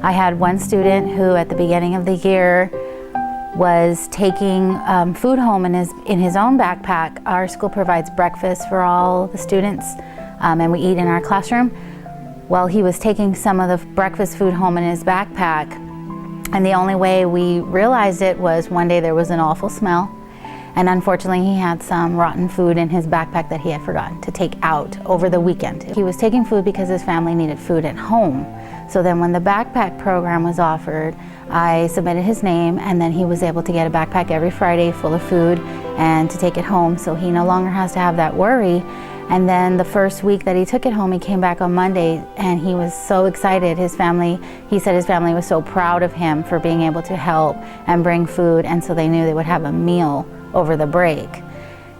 I had one student who at the beginning of the year was taking food home in his own backpack. Our school provides breakfast for all the students and we eat in our classroom. Well, he was taking some of the breakfast food home in his backpack, and the only way we realized it was one day there was an awful smell, and unfortunately he had some rotten food in his backpack that he had forgotten to take out over the weekend. He was taking food because his family needed food at home. So then when the backpack program was offered, I submitted his name, and then he was able to get a backpack every Friday full of food and to take it home, so he no longer has to have that worry. And then the first week that he took it home, he came back on Monday and he was so excited. He said his family was so proud of him for being able to help and bring food, and so they knew they would have a meal over the break.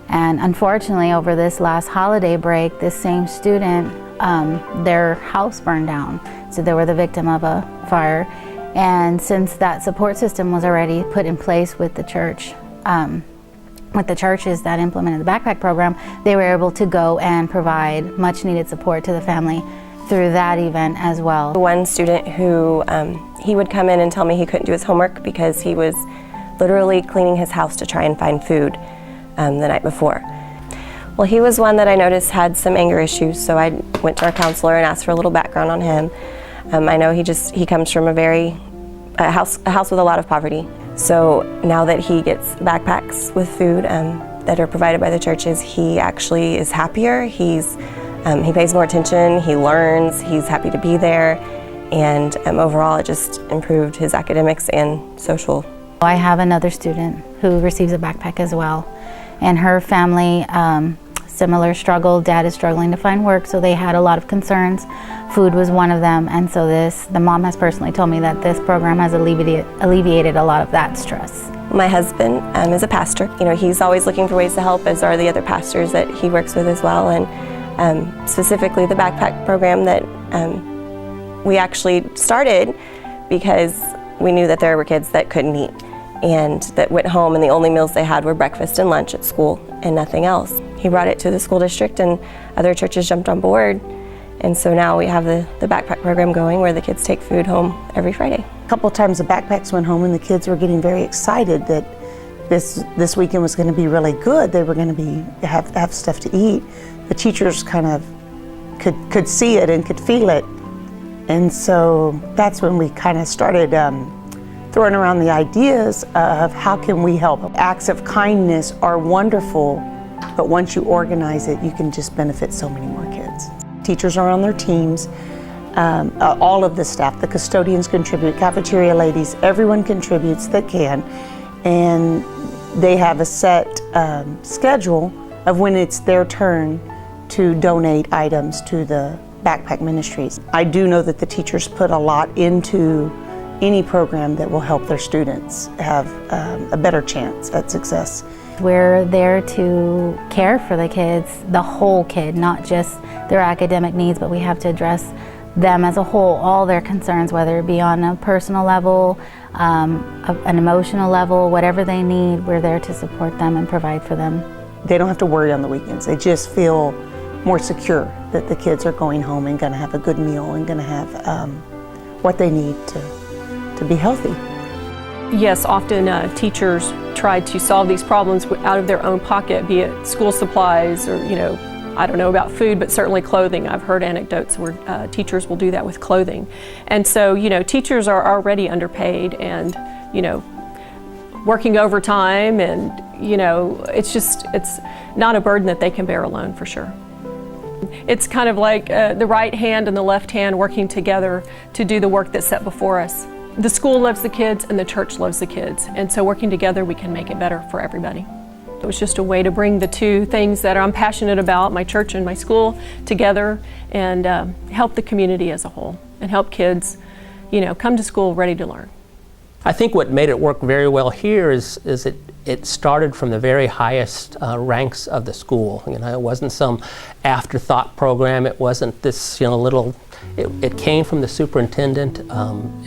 And unfortunately, over this last holiday break, this same student, their house burned down. So they were the victim of a fire. And since that support system was already put in place with the church, with the churches that implemented the backpack program, they were able to go and provide much needed support to the family through that event as well. One student who, he would come in and tell me he couldn't do his homework because he was literally cleaning his house to try and find food the night before. Well, he was one that I noticed had some anger issues, so I went to our counselor and asked for a little background on him. I know he comes from a house with a lot of poverty. So now that he gets backpacks with food that are provided by the churches, he actually is happier. He pays more attention, he learns, he's happy to be there, and overall it just improved his academics and social. I have another student who receives a backpack as well, and her family, similar struggle. Dad is struggling to find work, so they had a lot of concerns. Food was one of them, and so the mom has personally told me that this program has alleviated a lot of that stress. My husband is a pastor. You know, he's always looking for ways to help, as are the other pastors that he works with as well, and specifically the backpack program that we actually started because we knew that there were kids that couldn't eat and that went home and the only meals they had were breakfast and lunch at school and nothing else. He brought it to the school district and other churches jumped on board, and so now we have the backpack program going where the kids take food home every Friday. A couple of times the backpacks went home and the kids were getting very excited that this weekend was going to be really good. They were going to have stuff to eat. The teachers kind of could see it and could feel it, and so that's when we kind of started throwing around the ideas of how can we help. Acts of kindness are wonderful, but once you organize it, you can just benefit so many more kids. Teachers are on their teams, all of the staff, the custodians contribute, cafeteria ladies, everyone contributes that can, and they have a set schedule of when it's their turn to donate items to the backpack ministries. I do know that the teachers put a lot into any program that will help their students have a better chance at success. We're there to care for the kids, the whole kid, not just their academic needs, but we have to address them as a whole, all their concerns, whether it be on a personal level, an emotional level, whatever they need, we're there to support them and provide for them. They don't have to worry on the weekends. They just feel more secure that the kids are going home and going to have a good meal and going to have what they need to be healthy. Yes, often teachers try to solve these problems out of their own pocket, be it school supplies or, I don't know about food, but certainly clothing. I've heard anecdotes where teachers will do that with clothing. And so, teachers are already underpaid and, working overtime, and, it's not a burden that they can bear alone, for sure. It's kind of like the right hand and the left hand working together to do the work that's set before us. The school loves the kids and the church loves the kids, and so working together we can make it better for everybody. It was just a way to bring the two things that I'm passionate about, my church and my school, together and help the community as a whole and help kids, come to school ready to learn. I think what made it work very well here is it started from the very highest ranks of the school. It wasn't some afterthought program. It wasn't this little. It came from the superintendent.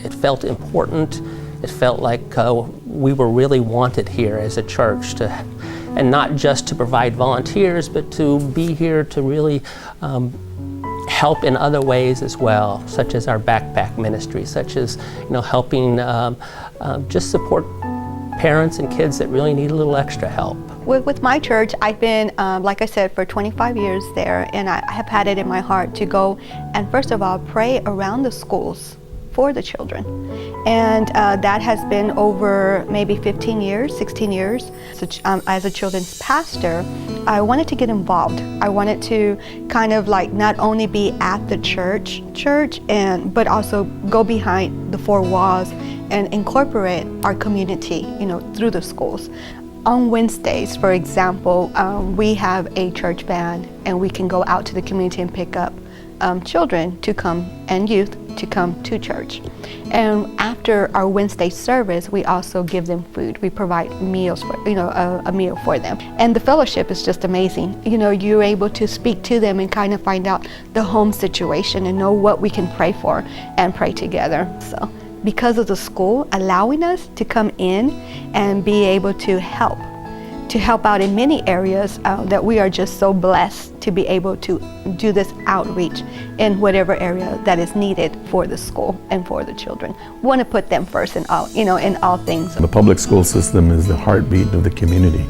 It felt important. It felt like we were really wanted here as a church and not just to provide volunteers, but to be here to really help in other ways as well, such as our backpack ministry, such as helping just support parents and kids that really need a little extra help. With my church, I've been, like I said, for 25 years there, and I have had it in my heart to go and first of all pray around the schools for the children. And that has been over maybe 15 years, 16 years. So, as a children's pastor, I wanted to get involved. I wanted to kind of like not only be at the church, but also go behind the four walls and incorporate our community, through the schools. On Wednesdays, for example, we have a church van, and we can go out to the community and pick up children to come and youth to come to church. And after our Wednesday service, we also give them food. We provide meals for, a meal for them. And the fellowship is just amazing. You're able to speak to them and kind of find out the home situation and know what we can pray for and pray together. So because of the school allowing us to come in and be able to help out in many areas, that we are just so blessed to be able to do this outreach in whatever area that is needed for the school and for the children. We want to put them first in all, in all things. The public school system is the heartbeat of the community.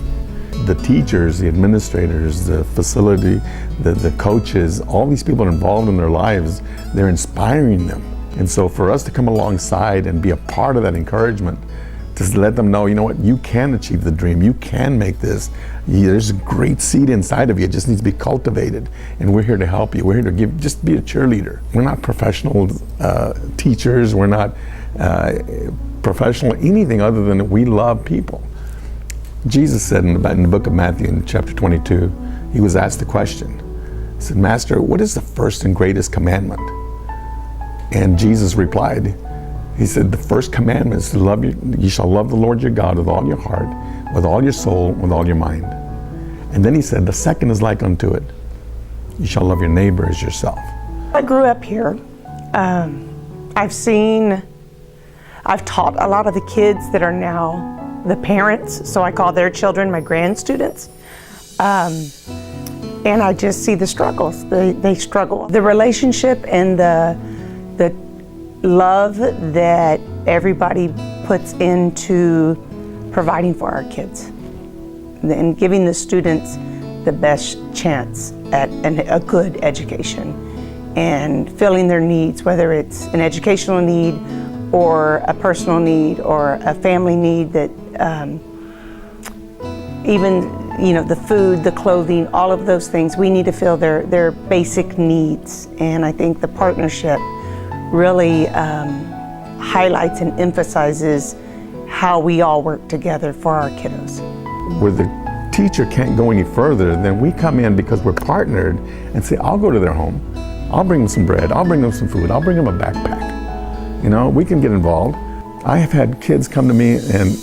The teachers, the administrators, the facility, the coaches, all these people are involved in their lives. They're inspiring them. And so for us to come alongside and be a part of that encouragement, to let them know, what, you can achieve the dream, you can make this. There's a great seed inside of you, it just needs to be cultivated. And we're here to help you. We're here to just be a cheerleader. We're not professional teachers, we're not professional anything other than that we love people. Jesus said in the book of Matthew in chapter 22, he was asked the question. He said, Master, what is the first and greatest commandment? And Jesus replied, he said, the first commandment is to love you shall love the Lord your God with all your heart, with all your soul, with all your mind. And then he said, the second is like unto it. You shall love your neighbor as yourself. I grew up here. I've taught a lot of the kids that are now the parents, so I call their children my grand students. And I just see the struggles. They struggle. The relationship and the love that everybody puts into providing for our kids and giving the students the best chance at a good education and filling their needs, whether it's an educational need or a personal need or a family need, that even the food, the clothing, all of those things, we need to fill their basic needs. And I think the partnership really highlights and emphasizes how we all work together for our kiddos. Where the teacher can't go any further, then we come in because we're partnered and say, I'll go to their home, I'll bring them some bread, I'll bring them some food, I'll bring them a backpack. We can get involved. I have had kids come to me and,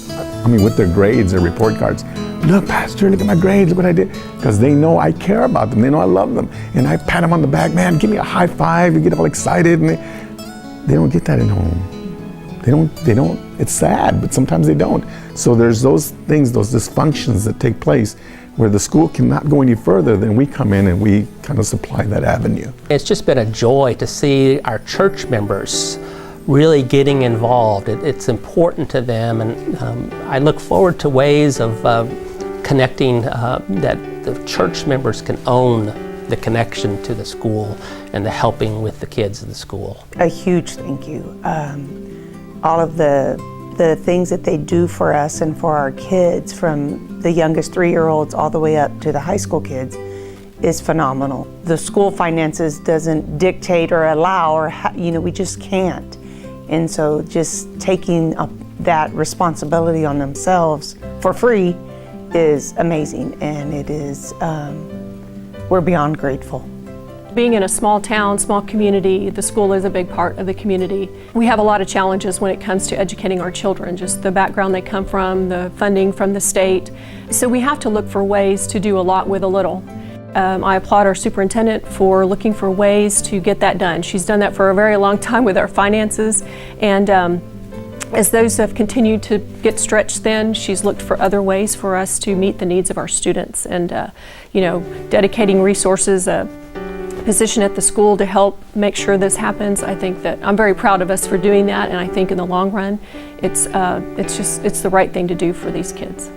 with their grades, their report cards, look, Pastor, look at my grades, look what I did. Because they know I care about them, they know I love them. And I pat them on the back, man, give me a high five, you get all excited. And they don't get that at home. They don't, it's sad, but sometimes they don't. So there's those things, those dysfunctions that take place where the school cannot go any further, then we come in and we kind of supply that avenue. It's just been a joy to see our church members really getting involved. It's important to them, and I look forward to ways of connecting that the church members can own the connection to the school and the helping with the kids in the school. A huge thank you. All of the things that they do for us and for our kids, from the youngest 3-year-olds all the way up to the high school kids, is phenomenal. The school finances doesn't dictate or allow, or we just can't. And so just taking that responsibility on themselves for free is amazing, and it is, we're beyond grateful. Being in a small town, small community, the school is a big part of the community. We have a lot of challenges when it comes to educating our children, just the background they come from, the funding from the state. So we have to look for ways to do a lot with a little. I applaud our superintendent for looking for ways to get that done. She's done that for a very long time with our finances, and as those have continued to get stretched thin, she's looked for other ways for us to meet the needs of our students, and dedicating resources, position at the school to help make sure this happens. I think that I'm very proud of us for doing that, and I think in the long run, it's the right thing to do for these kids.